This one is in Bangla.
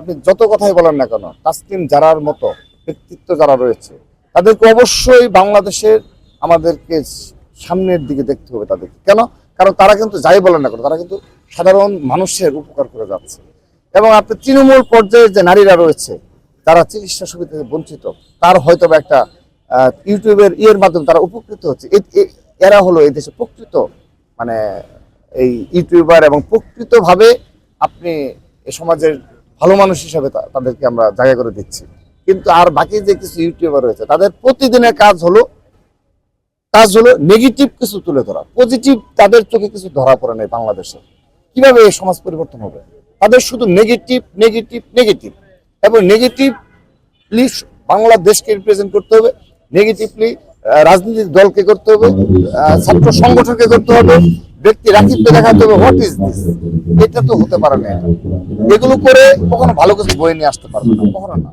আপনি যত কথাই বলেন না কেন, তাসলিম জারার মতো ব্যক্তিত্ব যারা রয়েছে তাদেরকে অবশ্যই বাংলাদেশের আমাদেরকে সামনের দিকে দেখতে হবে তাদেরকে। কেন? কারণ তারা কিন্তু যাই বলেন না কেন, তারা কিন্তু সাধারণ মানুষের উপকার করে যাচ্ছে। এবং আপনি তৃণমূল পর্যায়ে যে নারীরা রয়েছে যারা চিকিৎসা সুবিধা থেকে বঞ্চিত, তার হয়তো একটা ইউটিউবের মাধ্যমে তারা উপকৃত হচ্ছে। এরা হলো এই দেশে প্রকৃত মানে এই ইউটিউবার, এবং প্রকৃতভাবে আপনি এ সমাজের ভালো মানুষ হিসাবে তাদেরকে আমরা জায়গা করে দিচ্ছি। কিন্তু আর বাকি যে কিছু ইউটিউবার রয়েছে তাদের প্রতিদিনের কাজ হলো নেগেটিভ কিছু তুলে ধরা, পজিটিভ তাদের চোখে কিছু ধরা পড়ে নেই বাংলাদেশে। কিভাবে এই সমাজ পরিবর্তন হবে? তাদের শুধু নেগেটিভ নেগেটিভ নেগেটিভ, এবং নেগেটিভলি বাংলাদেশকে রিপ্রেজেন্ট করতে হবে, নেগেটিভলি রাজনৈতিক দলকে করতে হবে, ছাত্র সংগঠনকে করতে হবে, ব্যক্তি রাজনীতিকে দেখাতে হবে। What is this? এটা তো হতে পারে না। এগুলো করে কখনো ভালো কিছু বয়ে নিয়ে আসতে পারবে না, কখনো না।